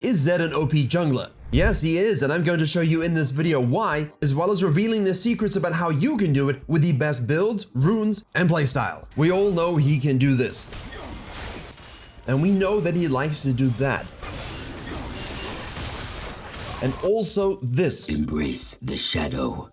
Is Zed an OP jungler? Yes, he is, and I'm going to show you in this video why, as well as revealing the secrets about how you can do it with the best builds, runes, and playstyle. We all know he can do this. And we know that he likes to do that. And also this. Embrace the shadow.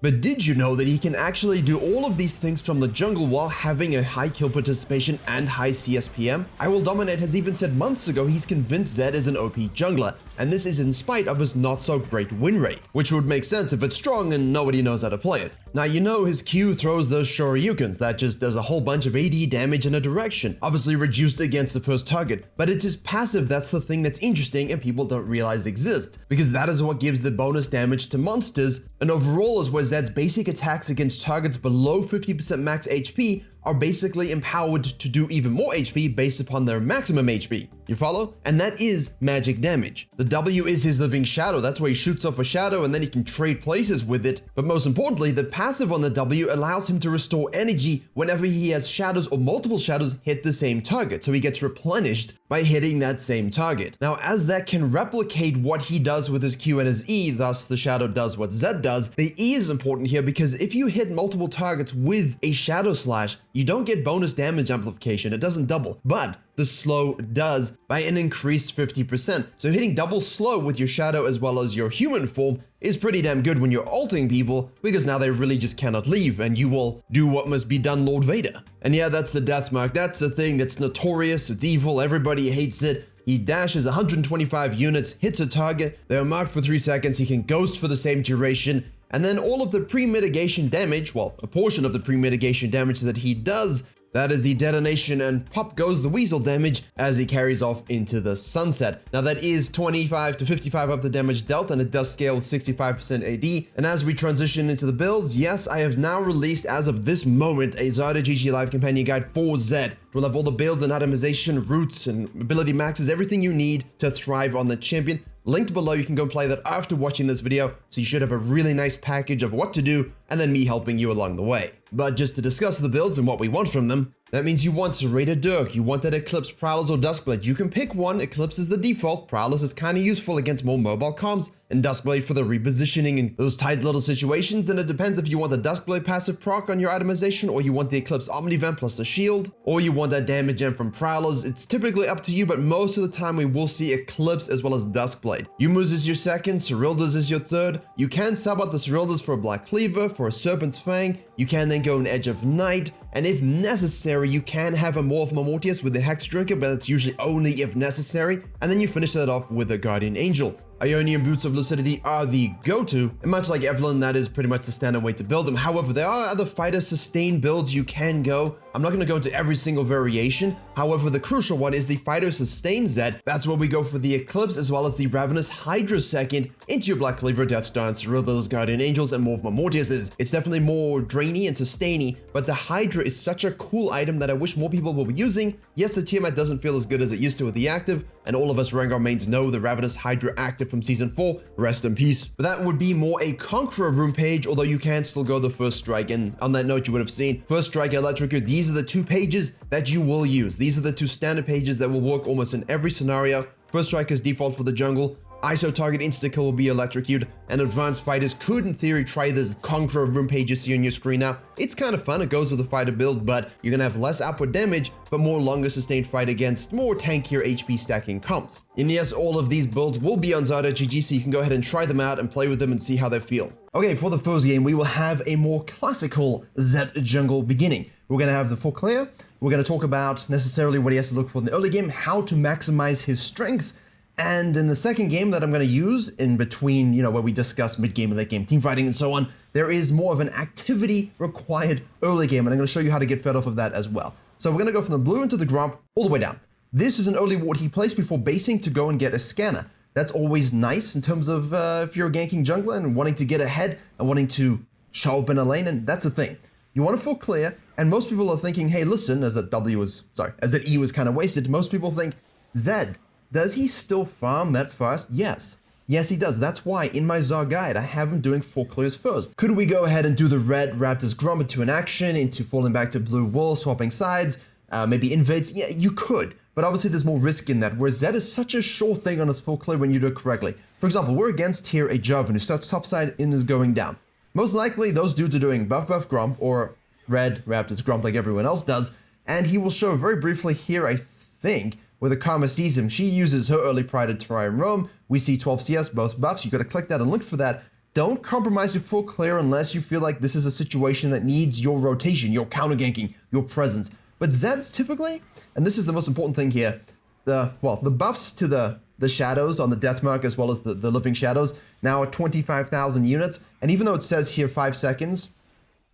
But did you know that he can actually do all of these things from the jungle while having a high kill participation and high CSPM? I Will Dominate has even said months ago he's convinced Zed is an OP jungler, and this is in spite of his not so great win rate, which would make sense if it's strong and nobody knows how to play it. Now you know his Q throws those shoryukens that just does a whole bunch of AD damage in a direction, obviously reduced against the first target, but it's his passive that's the thing that's interesting and people don't realize exists, because that is what gives the bonus damage to monsters, and overall is where Zed's basic attacks against targets below 50% max HP are basically empowered to do even more HP based upon their maximum HP. You follow? And that is magic damage. The W is his living shadow. That's where he shoots off a shadow and then he can trade places with it. But most importantly, the passive on the W allows him to restore energy whenever he has shadows or multiple shadows hit the same target. So he gets replenished by hitting that same target. Now, as that can replicate what he does with his Q and his E, thus the shadow does what Zed does, the E is important here because if you hit multiple targets with a shadow slash, you don't get bonus damage amplification, it doesn't double, but the slow does by an increased 50%. So hitting double slow with your shadow as well as your human form is pretty damn good when you're ulting people, because now they really just cannot leave and you will do what must be done, Lord Vader. And yeah, that's the death mark. That's the thing that's notorious, it's evil, everybody hates it. He dashes 125 units, hits a target, they are marked for 3 seconds, he can ghost for the same duration, and then all of the pre-mitigation damage, well, a portion of the pre-mitigation damage that he does, that is the detonation and pop goes the weasel damage as he carries off into the sunset. Now that is 25 to 55 of the damage dealt, and it does scale with 65% AD. And as we transition into the builds, yes, I have now released as of this moment a ZED Live Companion Guide for Zed. We'll have all the builds and itemization, roots, and ability maxes, everything you need to thrive on the champion. Linked below, you can go and play that after watching this video, so you should have a really nice package of what to do, and then me helping you along the way. But just to discuss the builds and what we want from them, that means you want Serrated Dirk, you want that Eclipse, Prowlers, or Duskblade. You can pick one, Eclipse is the default, Prowlers is kinda useful against more mobile comms, and Duskblade for the repositioning in those tight little situations. And it depends if you want the Duskblade passive proc on your itemization, or you want the Eclipse Omnivamp plus the shield, or you want that damage gem from Prowlers. It's typically up to you, but most of the time we will see Eclipse as well as Duskblade. Yumu's is your second, Cyrilda's is your third. You can sub out the Cyrilda's for a Black Cleaver, for a Serpent's Fang. You can then go an Edge of Night, and if necessary, you can have a Morph Mortius with the Hex Drinker, but it's usually only if necessary, and then you finish that off with a Guardian Angel. Ionian Boots of Lucidity are the go-to, and much like Evelyn, that is pretty much the standard way to build them. However, there are other fighter sustain builds you can go. I'm not going to go into every single variation. However, the crucial one is the fighter sustain Zed. That's where we go for the Eclipse as well as the Ravenous Hydra second into your Black Cleaver, Death Star, and Cyrilda's, Guardian Angels, and Morph Mortiuses. It's definitely more drainy and sustainy, but the Hydra is such a cool item that I wish more people will be using. Yes, the Tiamat doesn't feel as good as it used to with the active, and all of us Rengar mains know the Ravenous Hydra active from Season 4, rest in peace. But that would be more a Conqueror rune page, although you can still go the First Strike, and on that note you would have seen First Strike, Electrocute. These are the two pages that you will use. These are the two standard pages that will work almost in every scenario. First Strike is default for the jungle, ISO target insta-kill will be Electrocute, and advanced fighters could in theory try this Conqueror rune page you see on your screen now. It's kind of fun, it goes with the fighter build, but you're gonna have less output damage, but more longer sustained fight against more tankier HP stacking comps. And yes, all of these builds will be on ZED, so you can go ahead and try them out and play with them and see how they feel. Okay, for the first game, we will have a more classical Zed jungle beginning. We're gonna have the full clear, we're gonna talk about necessarily what he has to look for in the early game, how to maximize his strengths, and in the second game that I'm going to use in between, where we discuss mid-game and late-game teamfighting and so on, there is more of an activity required early game, and I'm going to show you how to get fed off of that as well. So we're going to go from the blue into the grump all the way down. This is an early ward he placed before basing to go and get a scanner. That's always nice in terms of if you're a ganking jungler and wanting to get ahead and wanting to show up in a lane, and that's the thing. You want to full clear, and most people are thinking, hey, listen, as that E was kind of wasted, most people think, Zed, does he still farm that fast? Yes. Yes, he does. That's why in my ZAR guide, I have him doing full clears first. Could we go ahead and do the red Raptor's Grommet to an action into falling back to blue wool, swapping sides, maybe invades? Yeah, you could. but obviously there's more risk in that, where Zed is such a sure thing on his full clear when you do it correctly. For example, we're against here a Jarvan who starts topside and is going down. Most likely, those dudes are doing buff Gromp, or red Raptors Gromp like everyone else does, and he will show very briefly here, I think, where the Karma sees him. She uses her early pride to try and roam. We see 12 CS, both buffs. You gotta click that and look for that. Don't compromise your full clear unless you feel like this is a situation that needs your rotation, your counter ganking, your presence. But Zed's typically, and this is the most important thing here, the buffs to the shadows on the death mark as well as the living shadows now at 25,000 units. And even though it says here 5 seconds,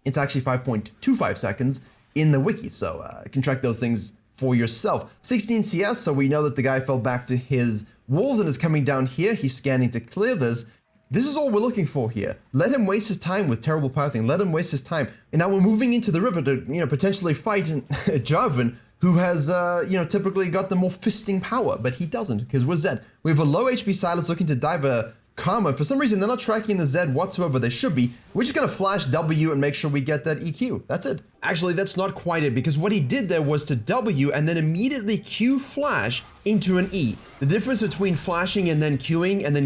it's actually 5.25 seconds in the wiki. So you can track those things for yourself. 16 CS, so we know that the guy fell back to his walls and is coming down here. He's scanning to clear this. This is all we're looking for here. Let him waste his time with terrible pathing. Let him waste his time. And now we're moving into the river to, potentially fight Jarvan, who has, typically got the more fisting power, but he doesn't because we're Zed. We have a low HP Silas looking to dive a Karma. For some reason, they're not tracking the Zed whatsoever. They should be. We're just going to flash W and make sure we get that EQ. That's it. Actually, that's not quite it, because what he did there was to W and then immediately Q flash into an E. The difference between flashing and then queuing and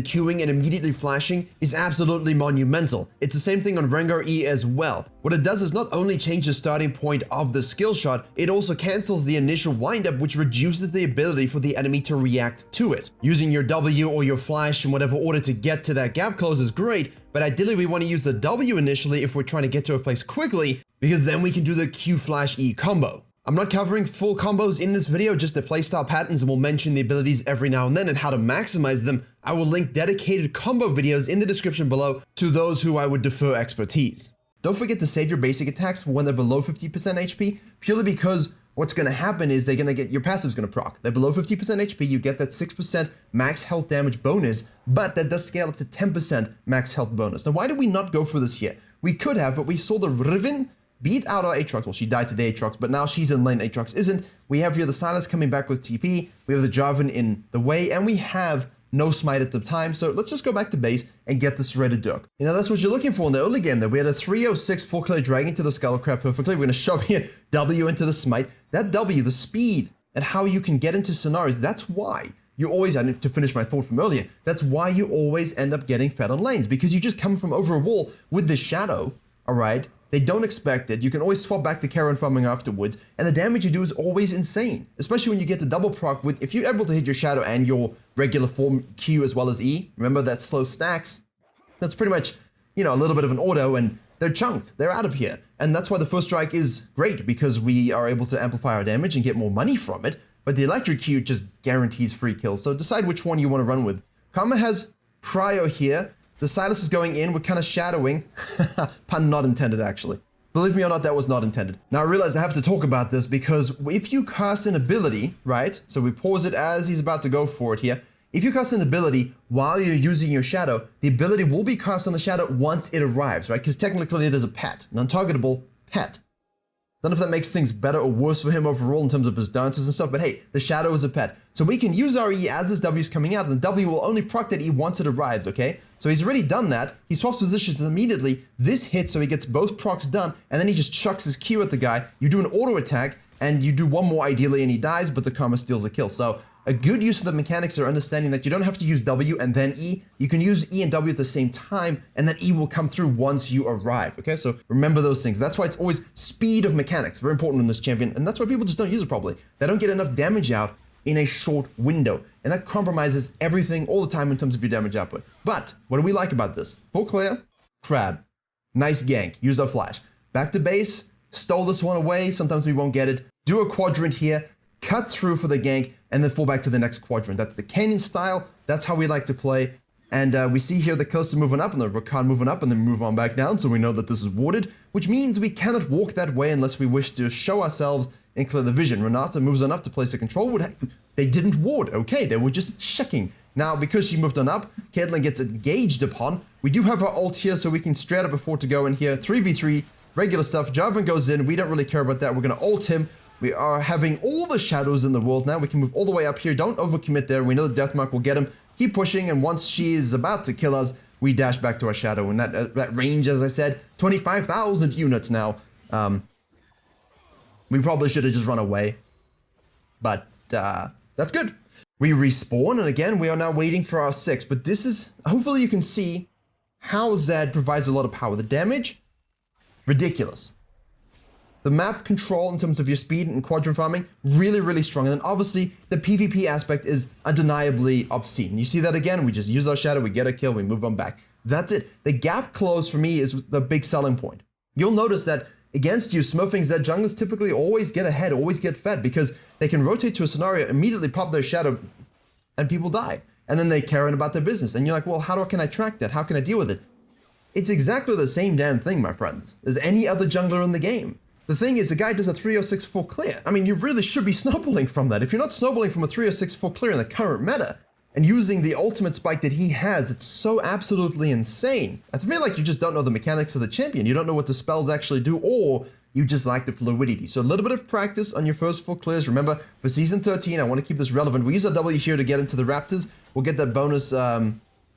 immediately flashing is absolutely monumental. It's the same thing on Rengar E as well. What it does is not only change the starting point of the skill shot, it also cancels the initial windup, which reduces the ability for the enemy to react to it. Using your W or your flash in whatever order to get to that gap close is great, but ideally we want to use the W initially if we're trying to get to a place quickly, because then we can do the Q flash E combo. I'm not covering full combos in this video, just the playstyle patterns, and we'll mention the abilities every now and then and how to maximize them. I will link dedicated combo videos in the description below to those who I would defer expertise. Don't forget to save your basic attacks for when they're below 50% HP, purely because what's going to happen is they're going to get, your passive's going to proc. They're below 50% HP, you get that 6% max health damage bonus, but that does scale up to 10% max health bonus. Now, why did we not go for this here? We could have, but we saw the Riven beat out our Aatrox. Well, she died to the Aatrox, but now she's in lane, Aatrox isn't. We have here the Silas coming back with TP, we have the Jarvan in the way, and we have no smite at the time, so let's just go back to base and get the Shredded Dirk. That's what you're looking for in the early game there. We had a 306 full clear dragon to the Scuttle Crab perfectly. We're going to shove here W into the smite. That W, the speed and how you can get into scenarios, that's why you always, I need to finish my thought from earlier, that's why you always end up getting fed on lanes, because you just come from over a wall with the shadow, alright? They don't expect it. You can always swap back to Karen farming afterwards, and the damage you do is always insane, especially when you get the double proc with, if you're able to hit your shadow and your regular form Q as well as E, remember that slow stacks, that's pretty much, a little bit of an auto, and they're chunked, they're out of here. And that's why the first strike is great, because we are able to amplify our damage and get more money from it, but the electric Q just guarantees free kills, so decide which one you want to run with. Karma has Cryo here. The Silas is going in, we're kind of shadowing. Pun not intended, actually. Believe me or not, that was not intended. Now I realize I have to talk about this because if you cast an ability, right? So we pause it as he's about to go for it here. If you cast an ability while you're using your shadow, the ability will be cast on the shadow once it arrives, right? Because technically it is a pet, an untargetable pet. None of that makes things better or worse for him overall in terms of his dances and stuff, but hey, the shadow is a pet. So we can use our E as this W is coming out, and the W will only proc that E once it arrives, okay? So he's already done that. He swaps positions immediately. This hits, so he gets both procs done, and then he just chucks his Q at the guy. You do an auto attack, and you do one more ideally, and he dies, but the Karma steals a kill. So a good use of the mechanics are understanding that you don't have to use W and then E. You can use E and W at the same time, and then E will come through once you arrive, okay? So remember those things. That's why it's always speed of mechanics, very important in this champion, and that's why people just don't use it properly. They don't get enough damage out in a short window, and that compromises everything all the time in terms of your damage output. But what do we like about this? Full clear, crab, nice gank, use our flash. Back to base, stole this one away, sometimes we won't get it. Do a quadrant here, cut through for the gank, and then fall back to the next quadrant. That's the Canyon style, that's how we like to play. And we see here the Kalista moving up and the Rakan moving up and then move on back down, so we know that this is warded, which means we cannot walk that way unless we wish to show ourselves and clear the vision. Renata moves on up to place a control. They didn't ward, okay, they were just checking. Now, because she moved on up, Caitlyn gets engaged upon. We do have our ult here, so we can straight up afford to go in here. 3v3, regular stuff. Jarvan goes in, we don't really care about that. We're gonna ult him. We are having all the shadows in the world now. We can move all the way up here. Don't overcommit there. We know the Deathmark will get him. Keep pushing, and once she is about to kill us, we dash back to our shadow. And that range, as I said, 25,000 units now. We probably should have just run away. But that's good. We respawn, and again, we are now waiting for our 6, but this is, hopefully you can see how Zed provides a lot of power. The damage, ridiculous. The map control in terms of your speed and quadrant farming, really, really strong. And then obviously, the PvP aspect is undeniably obscene. You see that again, we just use our shadow, we get a kill, we move on back. That's it. The gap close for me is the big selling point. You'll notice that against you, smurfing Zed junglers typically always get ahead, always get fed, because they can rotate to a scenario, immediately pop their shadow, and people die. And then they care about their business. And you're like, well, can I track that? How can I deal with it? It's exactly the same damn thing, my friends, as any other jungler in the game. The thing is, the guy does a 306 full clear. I mean, you really should be snowballing from that. If you're not snowballing from a 306 full clear in the current meta, and using the ultimate spike that he has, it's so absolutely insane. I feel like you just don't know the mechanics of the champion. You don't know what the spells actually do, or you just lack the fluidity. So a little bit of practice on your first full clears. Remember, for Season 13, I want to keep this relevant. We use our W here to get into the Raptors. We'll get that bonus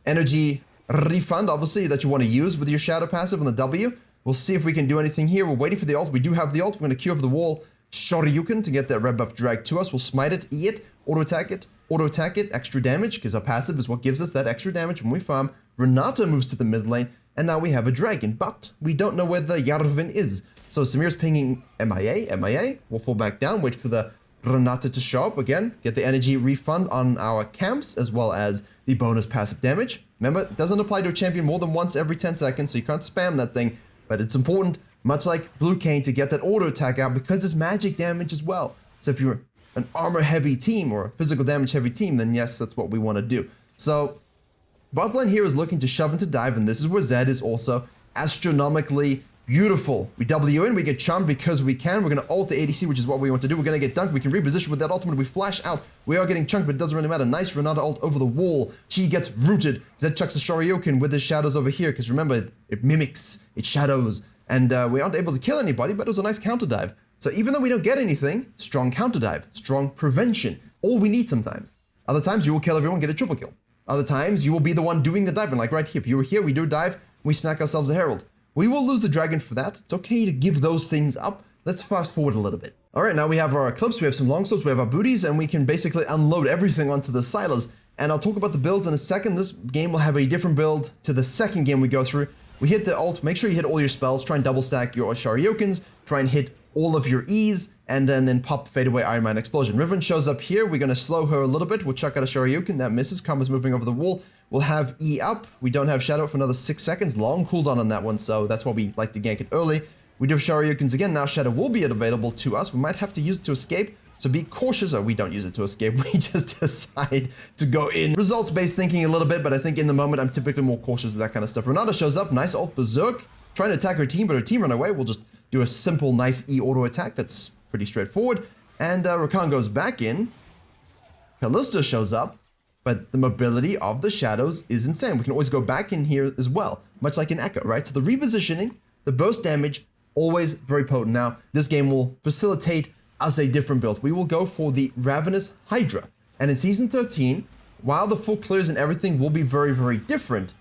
energy refund, obviously, that you want to use with your Shadow passive on the W. We'll see if we can do anything here. We're waiting for the ult. We do have the ult. We're going to queue over the wall Shoryuken to get that red buff dragged to us. We'll smite it, E it, auto attack it, extra damage, because our passive is what gives us that extra damage when we farm. Renata moves to the mid lane, and now we have a dragon, but we don't know where the Yarvin is. So Samir's pinging MIA. We'll fall back down, wait for the Renata to show up again, get the energy refund on our camps, as well as the bonus passive damage. Remember, it doesn't apply to a champion more than once every 10 seconds, so you can't spam that thing. But it's important, much like Blue Cane, to get that auto attack out because it's magic damage as well. So if you're an armor heavy team or a physical damage heavy team, then yes, that's what we want to do. So bot lane here is looking to shove into dive, and this is where Zed is also astronomically beautiful. We W in, we get charmed because we can. We're going to ult the ADC, which is what we want to do. We're going to get dunked. We can reposition with that ultimate. We flash out. We are getting chunked, but it doesn't really matter. Nice Renata ult over the wall. She gets rooted. Zed chucks a Shoryuken with his shadows over here, because remember, it mimics, it shadows, and we aren't able to kill anybody, but it was a nice counter dive. So even though we don't get anything, strong counter dive, strong prevention, all we need sometimes. Other times you will kill everyone, get a triple kill. Other times you will be the one doing the diving, like right here. If you were here, we do a dive, we snack ourselves a herald. We will lose the dragon for that. It's okay to give those things up. Let's fast forward a little bit. All right, now we have our Eclipse, we have some longswords, we have our booties, and we can basically unload everything onto the silos. And I'll talk about the builds in a second. This game will have a different build to the second game we go through. We hit the ult, make sure you hit all your spells, try and double stack your Shoryukens, try and hit all of your E's, and then pop Fade Away Iron Man Explosion. Riven shows up here, we're going to slow her a little bit, we'll chuck out a Shoryuken, that misses, Karma's moving over the wall. We'll have E up, we don't have Shadow for another 6 seconds, long cooldown on that one, so that's why we like to gank it early. We do have Shoryukens again, now Shadow will be available to us, we might have to use it to escape, so be cautious, or we don't use it to escape, we just decide to go in. Results-based thinking a little bit, but I think in the moment I'm typically more cautious with that kind of stuff. Renata shows up, nice ult Berserk, trying to attack her team, but her team run away, we'll just do a simple, nice E auto attack, that's pretty straightforward. And Rakan goes back in, Kalista shows up, but the mobility of the shadows is insane. We can always go back in here as well, much like in Echo, right? So the repositioning, the burst damage, always very potent. Now, this game will facilitate us a different build. We will go for the Ravenous Hydra. And in Season 13, while the full clears and everything will be very, very different,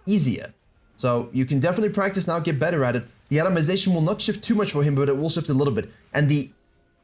easier. So you can definitely practice now, get better at it. The Atomization will not shift too much for him, but it will shift a little bit. And the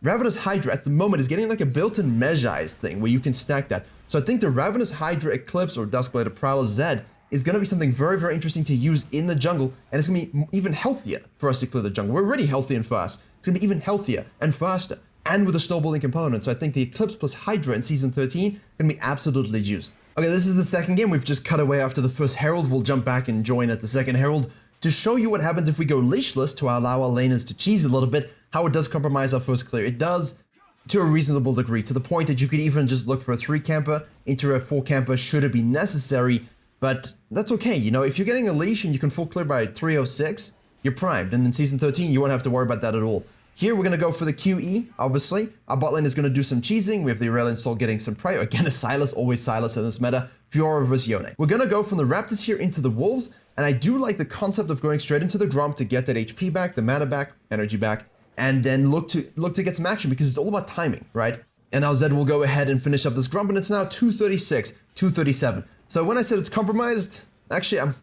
Ravenous Hydra at the moment is getting like a built-in Magi thing where you can stack that. So I think the Ravenous Hydra Eclipse or Duskblade Prowler Zed is going to be something very, very interesting to use in the jungle, and it's going to be even healthier for us to clear the jungle. We're already healthy and fast. It's going to be even healthier and faster, and with a snowballing component. So I think the Eclipse plus Hydra in Season 13 is going to be absolutely juiced. Okay, this is the second game. We've just cut away after the first Herald. We'll jump back and join at the second Herald to show you what happens if we go leashless to allow our laners to cheese a little bit, how it does compromise our first clear. It does to a reasonable degree, to the point that you could even just look for a 3 camper into a 4 camper should it be necessary, but that's okay. You know, if you're getting a leash and you can full clear by 306, you're primed, and in Season 13, you won't have to worry about that at all. Here, we're going to go for the QE, obviously. Our bot lane is going to do some cheesing. We have the Aurelion Soul getting some prey. Again, a Silas, always Silas in this meta. Fiora versus Yone. We're going to go from the Raptors here into the Wolves, and I do like the concept of going straight into the Gromp to get that HP back, the mana back, energy back, and then look to get some action, because it's all about timing, right? And now Zed will go ahead and finish up this Gromp, and it's now 236, 237. So when I said it's compromised, actually, I'm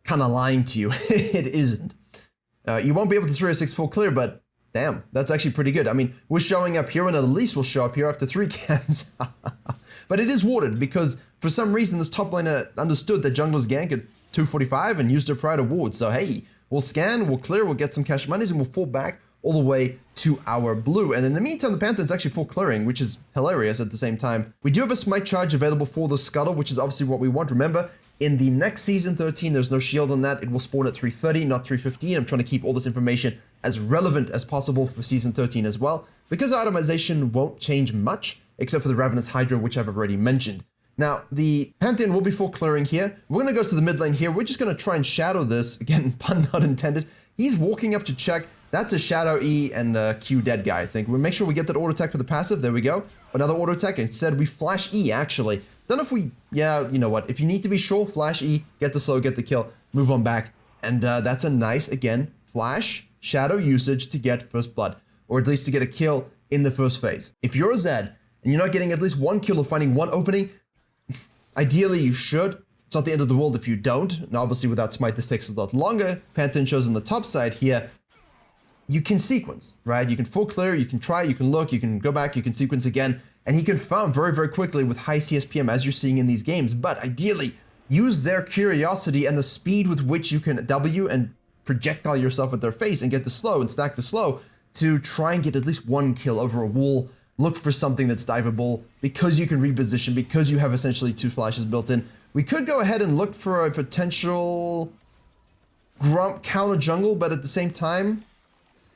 kind of lying to you. It isn't. You won't be able to 306 full clear, but Damn, that's actually pretty good. I mean, we're showing up here, and at least we'll show up here after 3 camps. But it is warded, because for some reason this top laner understood that jungler's gank at 245 and used her prior to ward. So hey, we'll scan, we'll clear, we'll get some cash monies, and we'll fall back all the way to our blue. And in the meantime, the Pantheon's actually full clearing, which is hilarious at the same time. We do have a smite charge available for the scuttle, which is obviously what we want. Remember, in the next season 13, there's no shield on that. It will spawn at 330, not 315. I'm trying to keep all this information as relevant as possible for season 13 as well, because itemization won't change much, except for the Ravenous Hydra, which I've already mentioned. Now, the Pantheon will be full clearing here. We're going to go to the mid lane here. We're just going to try and shadow this. Again, pun not intended. He's walking up to check. That's a shadow E and a Q dead guy, I think. We'll make sure we get that auto attack for the passive. There we go. Another auto attack. Instead, we flash E, actually. Don't know if we... Yeah, you know what. If you need to be sure, flash E, get the slow, get the kill, move on back. And that's a nice, again, flash, shadow usage to get first blood. Or at least to get a kill in the first phase. If you're a Zed, and you're not getting at least 1 kill or finding 1 opening, ideally you should. It's not the end of the world if you don't. And obviously without smite this takes a lot longer. Pantheon shows on the top side here. You can sequence, right? You can full clear, you can try, you can look, you can go back, you can sequence again. And he can farm very, very quickly with high CSPM as you're seeing in these games. But ideally, use their curiosity and the speed with which you can W and projectile yourself at their face and get the slow and stack the slow to try and get at least 1 kill over a wall. Look for something that's diveable because you can reposition, because you have essentially 2 flashes built in. We could go ahead and look for a potential Grump counter jungle, but at the same time,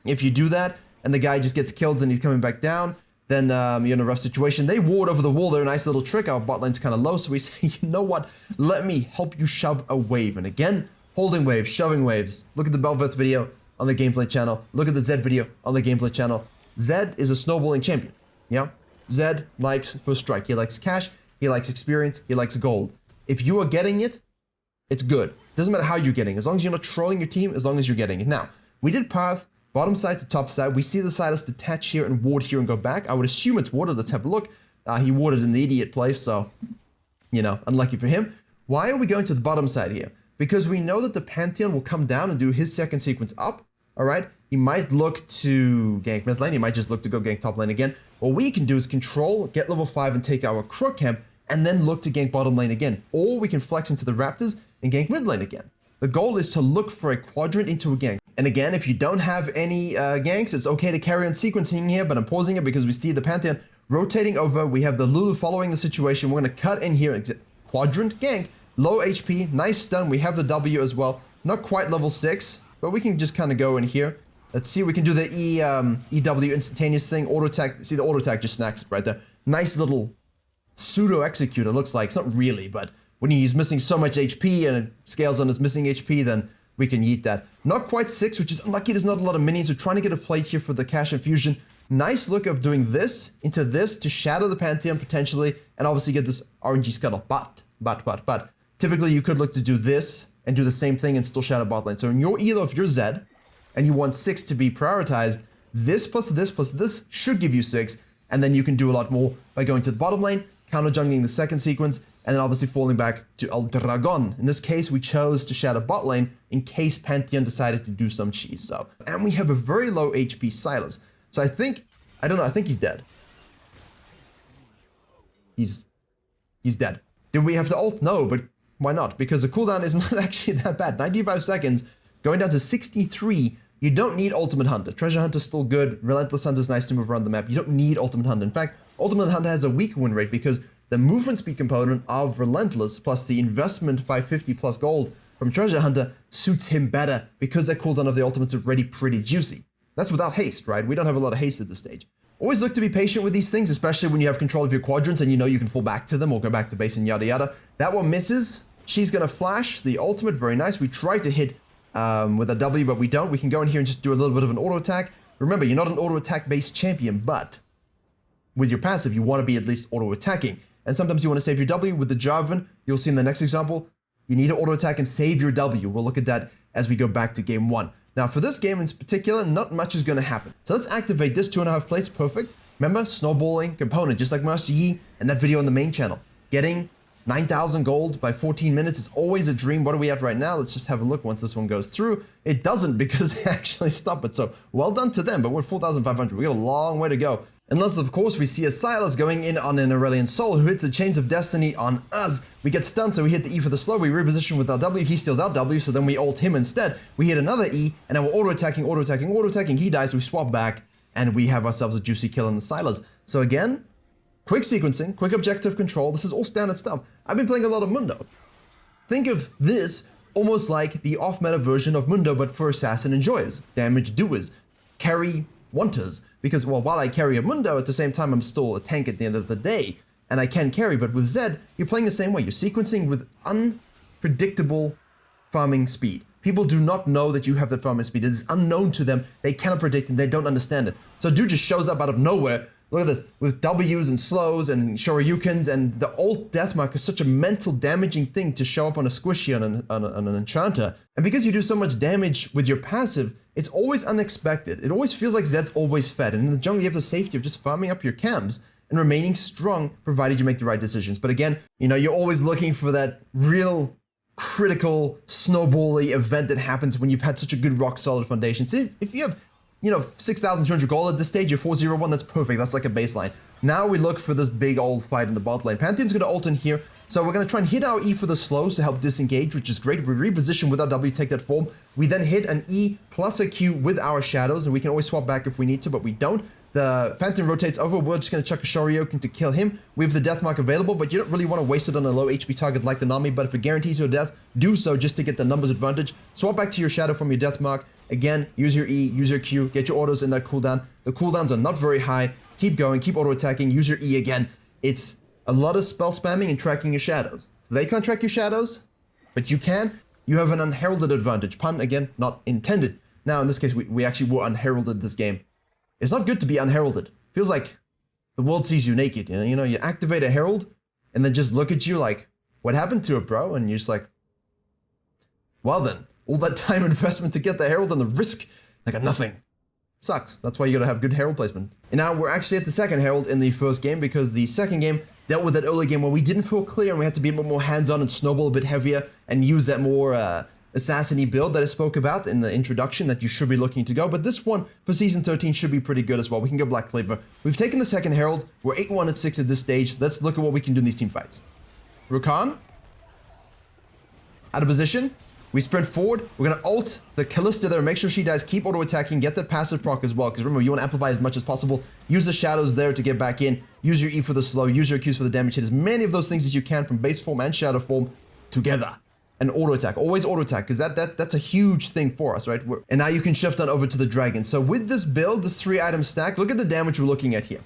if you do that and the guy just gets killed and he's coming back down, then you're in a rough situation. They ward over the wall. They're a nice little trick. Our bot lane's kind of low, so we say, you know what? Let me help you shove a wave. And again, holding waves, shoving waves. Look at the Belveth video on the gameplay channel. Look at the Zed video on the gameplay channel. Zed is a snowballing champion. Yeah? Zed likes first strike. He likes cash. He likes experience. He likes gold. If you are getting it, it's good. Doesn't matter how you're getting it. As long as you're not trolling your team, as long as you're getting it. Now, we did path bottom side to top side. We see the Silas detach here and ward here and go back. I would assume it's warded. Let's have a look. He warded in the idiot place, so, you know, unlucky for him. Why are we going to the bottom side here? Because we know that the Pantheon will come down and do his second sequence up, all right? He might look to gank mid lane. He might just look to go gank top lane again. What we can do is control, get level 5 and take our Crook camp, and then look to gank bottom lane again. Or we can flex into the Raptors and gank mid lane again. The goal is to look for a quadrant into a gank. And again, if you don't have any ganks, it's okay to carry on sequencing here, but I'm pausing it because we see the Pantheon rotating over. We have the Lulu following the situation. We're going to cut in here. Quadrant gank, low HP, nice stun. We have the W as well. Not quite level 6, but we can just kind of go in here. Let's see, we can do the EW instantaneous thing, auto attack. See, the auto attack just snacks it right there. Nice little pseudo execute, it looks like. It's not really, but when he's missing so much HP and it scales on his missing HP, then we can yeet that. Not quite 6, which is unlucky. There's not a lot of minions. We're trying to get a plate here for the cash infusion. Nice look of doing this into this to shadow the Pantheon potentially, and obviously get this RNG scuttle. But, typically you could look to do this and do the same thing and still shadow bot lane. So in your elo, if you're Zed, and you want 6 to be prioritized, this plus this should give you 6, and then you can do a lot more by going to the bottom lane, counter jungling the second sequence, and then obviously falling back to El Dragon. In this case, we chose to shadow bot lane in case Pantheon decided to do some cheese. So, and we have a very low HP Silas. So I think he's dead. He's dead. Did we have to ult? No, but why not? Because the cooldown is not actually that bad. 95 seconds, going down to 63. You don't need Ultimate Hunter. Treasure Hunter's still good. Relentless Hunter's nice to move around the map. You don't need Ultimate Hunter. In fact, Ultimate Hunter has a weak win rate because the movement speed component of Relentless plus the investment 550 plus gold from Treasure Hunter suits him better because the cooldown of the ultimates are already pretty juicy. That's without haste, right? We don't have a lot of haste at this stage. Always look to be patient with these things, especially when you have control of your quadrants and you know you can fall back to them or go back to base and yada yada. That one misses. She's gonna flash the ultimate, very nice. We try to hit with a W, but we don't. We can go in here and just do a little bit of an auto attack. Remember, you're not an auto attack based champion, but with your passive, you want to be at least auto attacking. And sometimes you want to save your W with the Jarvan. You'll see in the next example, you need to auto attack and save your W. We'll look at that as we go back to game 1. Now for this game in particular, not much is going to happen. So let's activate this 2.5 plates, perfect. Remember, snowballing component, just like Master Yi and that video on the main channel. Getting 9,000 gold by 14 minutes. It's always a dream. What are we at right now? Let's just have a look once this one goes through. It doesn't because they actually stop it. So well done to them, but we're 4,500. We got a long way to go. Unless, of course, we see a Silas going in on an Aurelian Soul who hits the Chains of Destiny on us. We get stunned, so we hit the E for the slow. We reposition with our W. He steals our W, so then we ult him instead. We hit another E, and now we're auto-attacking. He dies, we swap back, and we have ourselves a juicy kill in the Silas. So again, quick sequencing, quick objective control. This is all standard stuff. I've been playing a lot of Mundo. Think of this almost like the off-meta version of Mundo, but for assassin enjoyers, damage doers, carry wanters. Because, well, while I carry a Mundo, at the same time, I'm still a tank at the end of the day. And I can carry, but with Zed, you're playing the same way. You're sequencing with unpredictable farming speed. People do not know that you have that farming speed. It is unknown to them. They cannot predict it. They don't understand it. So dude just shows up out of nowhere. Look at this, with W's and slows and Shoryukens, and the ult Deathmark is such a mental damaging thing to show up on a squishy on an enchanter. And because you do so much damage with your passive, it's always unexpected. It always feels like Zed's always fed. And in the jungle, you have the safety of just farming up your camps and remaining strong, provided you make the right decisions. But again, you know, you're always looking for that real critical snowbally event that happens when you've had such a good rock solid foundation. See, if you have, you know, 6,200 gold at this stage, you're 401, that's perfect. That's like a baseline. Now we look for this big old fight in the bot lane. Pantheon's gonna ult in here. So we're gonna try and hit our E for the slows to help disengage, which is great. We reposition with our W, take that form. We then hit an E plus a Q with our shadows, and we can always swap back if we need to, but we don't. The Pantheon rotates over. We're just gonna chuck a Shoryuken to kill him. We have the Deathmark available, but you don't really want to waste it on a low HP target like the Nami, but if it guarantees your death, do so just to get the numbers advantage. Swap back to your shadow from your Deathmark. Again, use your E, use your Q, get your autos in that cooldown. The cooldowns are not very high. Keep going, keep auto-attacking, use your E again. It's a lot of spell spamming and tracking your shadows. They can't track your shadows, but you can. You have an unheralded advantage. Pun, again, not intended. Now, in this case, we actually were unheralded this game. It's not good to be unheralded. Feels like the world sees you naked, you know? You activate a herald, and then just look at you like, what happened to it, bro? And you're just like, well then, all that time investment to get the herald and the risk, I got nothing. Sucks. That's why you gotta have good herald placement. And now we're actually at the second herald in the first game, because the second game dealt with that early game where we didn't feel clear and we had to be a bit more hands-on and snowball a bit heavier and use that more assassin-y build that I spoke about in the introduction that you should be looking to go. But this one for Season 13 should be pretty good as well. We can go Black Cleaver. We've taken the second herald. We're 8-1 at 6 at this stage. Let's look at what we can do in these team fights. Rakan. Out of position. We sprint forward. We're going to ult the Callista there. Make sure she dies. Keep auto-attacking. Get that passive proc as well. Because remember, you want to amplify as much as possible. Use the shadows there to get back in. Use your E for the slow. Use your Qs for the damage. Hit as many of those things as you can from base form and shadow form together. And auto-attack. Always auto-attack. Because that's a huge thing for us, right? And now you can shift on over to the dragon. So with this build, this 3-item stack, look at the damage we're looking at here.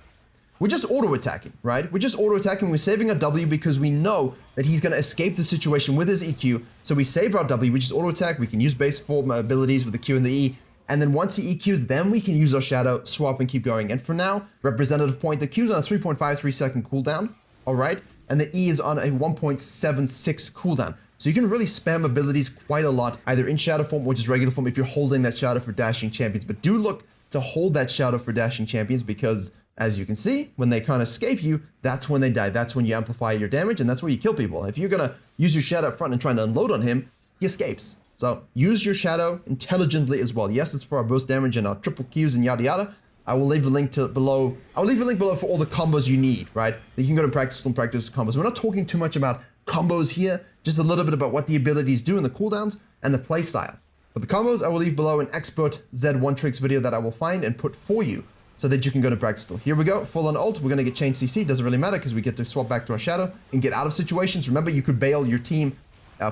We're just auto-attacking, right? We're just auto-attacking. We're saving our W because we know that he's going to escape the situation with his EQ. So we save our W. We just auto-attack. We can use base form abilities with the Q and the E. And then once he EQs, then we can use our shadow, swap, and keep going. And for now, representative point, the Q is on a 3.53 second cooldown, all right? And the E is on a 1.76 cooldown. So you can really spam abilities quite a lot, either in shadow form or just regular form if you're holding that shadow for dashing champions. But do look to hold that shadow for dashing champions because, as you can see, when they can't escape you, that's when they die. That's when you amplify your damage, and that's where you kill people. If you're gonna use your shadow up front and try to unload on him, he escapes. So use your shadow intelligently as well. Yes, it's for our burst damage and our triple Qs and yada yada. I will leave a link below. I'll leave a link below for all the combos you need, right? That you can go to practice and practice combos. We're not talking too much about combos here, just a little bit about what the abilities do in the cooldowns and the play style. For the combos, I will leave below an expert Z1 tricks video that I will find and put for you so that you can go to practice still. Here we go, full on ult. We're gonna get chain CC, doesn't really matter because we get to swap back to our shadow and get out of situations. Remember, you could bail your team,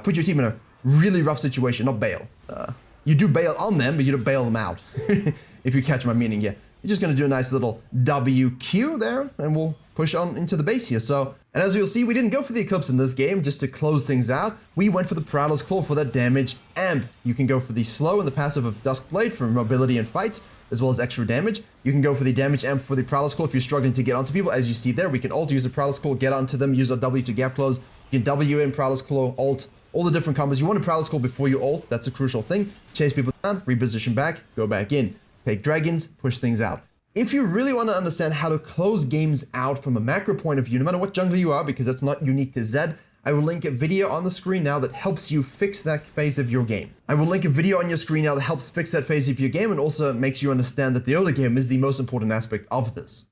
put your team in a really rough situation, not bail. You do bail on them, but you don't bail them out, if you catch my meaning here. You're just gonna do a nice little WQ there, and we'll push on into the base here. So, and as you'll see, we didn't go for the Eclipse in this game, just to close things out. We went for the Prowler's Claw for that damage amp. You can go for the slow and the passive of Duskblade for mobility and fights, as well as extra damage. You can go for the damage amp for the Prowler's Claw if you're struggling to get onto people. As you see there, we can ult, use the Prowler's Claw, get onto them, use our W to gap close. You can W in, Prowler's Claw, ult, all the different combos. You want to Prowler's Claw before you ult, that's a crucial thing. Chase people down, reposition back, go back in. Take dragons, push things out. If you really want to understand how to close games out from a macro point of view, no matter what jungler you are, because that's not unique to Zed, I will link a video on the screen now that helps you fix that phase of your game. I will link a video on your screen now that helps fix that phase of your game and also makes you understand that the early game is the most important aspect of this.